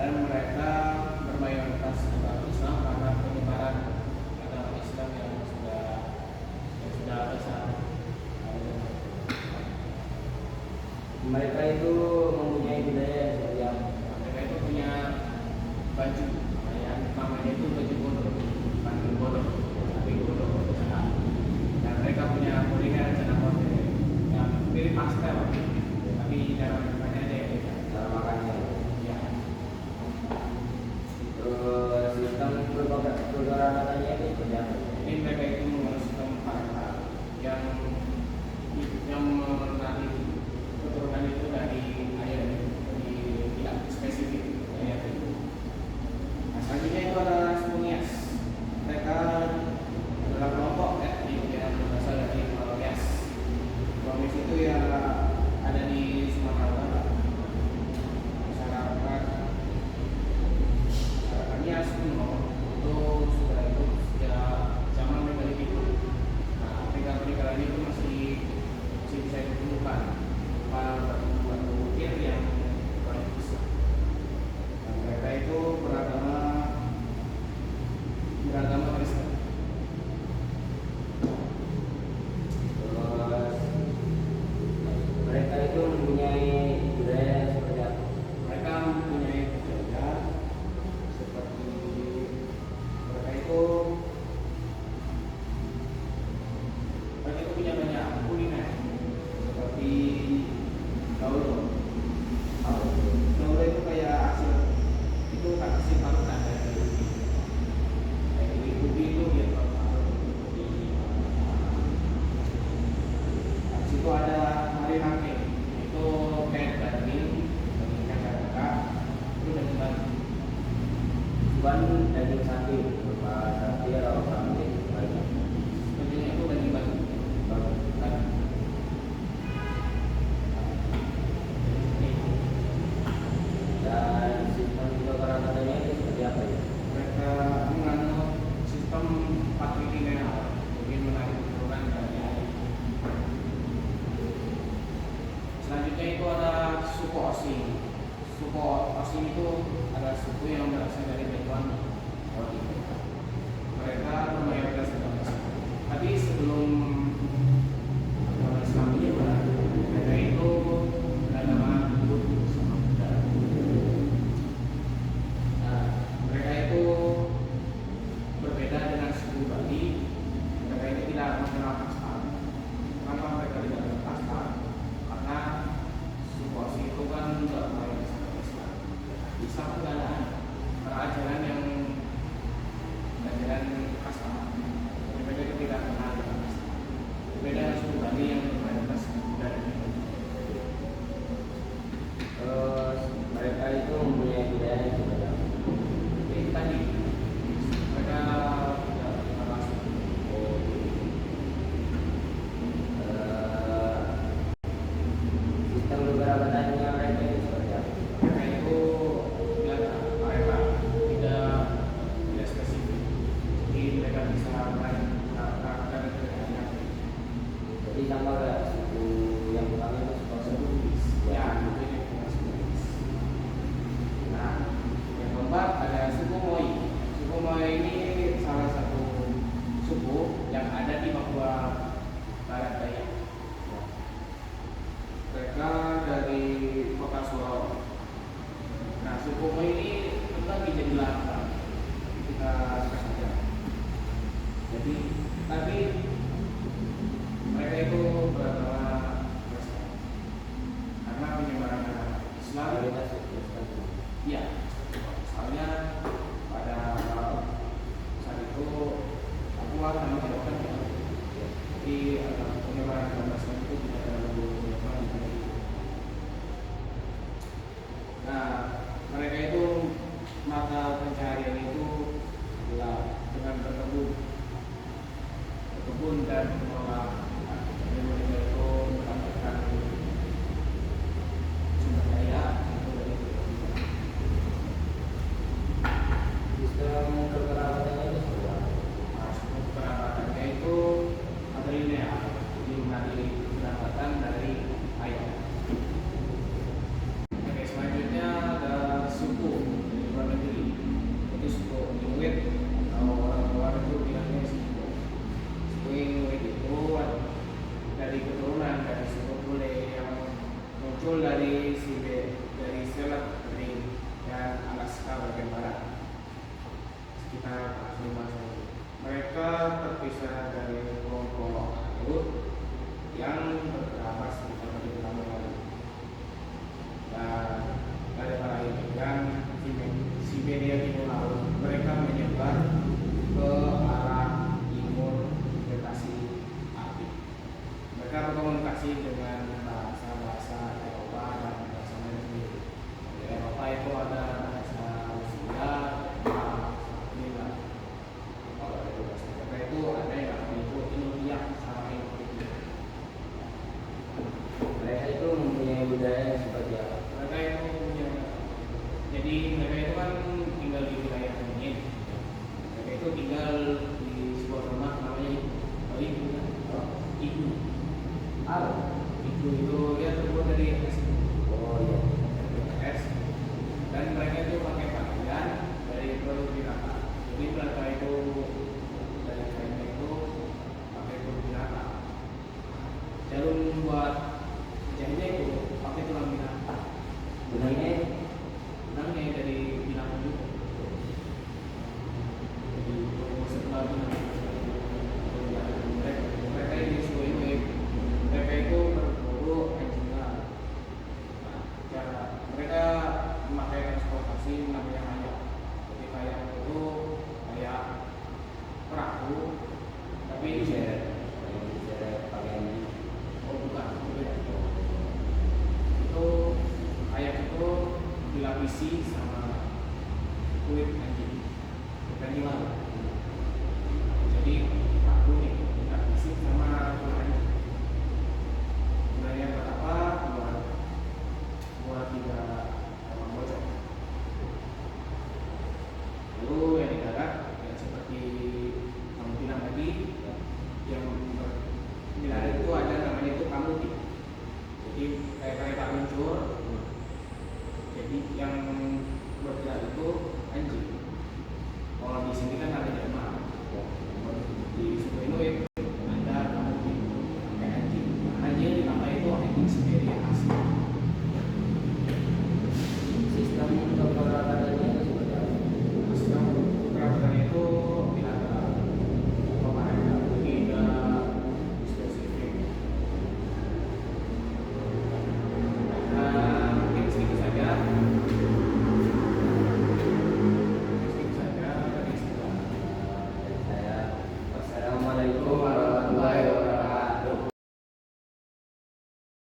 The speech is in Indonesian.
dan mereka bermayoritas agama Islam karena penyebaran agama Islam yang sudah besar. Mereka itu mempunyai budaya yang seperti apa? Mereka itu punya baju, namanya itu baju bodoh, bukan bodoh, tapi bodoh sana. Dan mereka punya kuliner cina konde yang mirip pastel, tapi cara makannya ada yang beda. Cara makannya. Ya. Terus sistem keberangkatannya itu seperti apa? Jadi mereka itu mengurus sistem parenta yang mengenali keturunan itu dari ayah dari tidak spesifik ayah itu. Nah, selanjutnya itu ada suku Nias. Mereka adalah kelompok yang berasal dari Nias. Kelompok itu ya ada di Sumatera Utara. Masyarakat Nias kuno itu sudah hidup sejak zaman megalitik. Nah, peninggalan itu masih bisa ditemukan batu ukir yang paling besar. Dan mereka itu beragama Kristen. Terus mereka itu mempunyai budaya yang seperti apa? Mereka mempunyai budaya seperti mereka itu punya banyak kuliner seperti gaul. Gaul itu kayak hasil parutan dari ubi. Kayak ubi itu dia parut. Habis itu ada hari hakim, itu kayak daging kakak itu daging babi. Bukan daging sapi, berupa sapi atau kambing. Dagingnya itu daging babi. Dan sistem keberangkatannya itu seperti apa ya? Mereka menganut sistem patrilineal, mungkin menarik keturunan dari ayah. Selanjutnya itu ada suku Osing. Suku Osing itu adalah suku yang berasal dari Banyuwangi, Jawa Timur. Mereka bermayoritas agama Islam. Tapi sebelum agama Islam menyebar, mereka itu beragama Hindu sama Buddha. Nah, mereka itu berbeda dengan suku Bali. Mereka itu tidak mengenal kasta. Kenapa mereka tidak mengenal kasta? Karena suku Osing itu kan mayoritas agama Islam. Islam itu ada ajaran kasta. Mereka itu tidak mengenal kasta. benangnya dari binatang juga. Jadi setelah binatang mereka ini suku ini mereka itu berburu anjingnya. Nah, cara mereka memakai transportasi namanya kayak. Jadi kayak itu kayak perahu, tapi bisa pakai oh bukan, itu kayak itu dilapisi sama kulit anjing, bukan hilang. Jadi perahu nih dilapisi sama kulit anjing. Gunanya buat apa? Buat tidak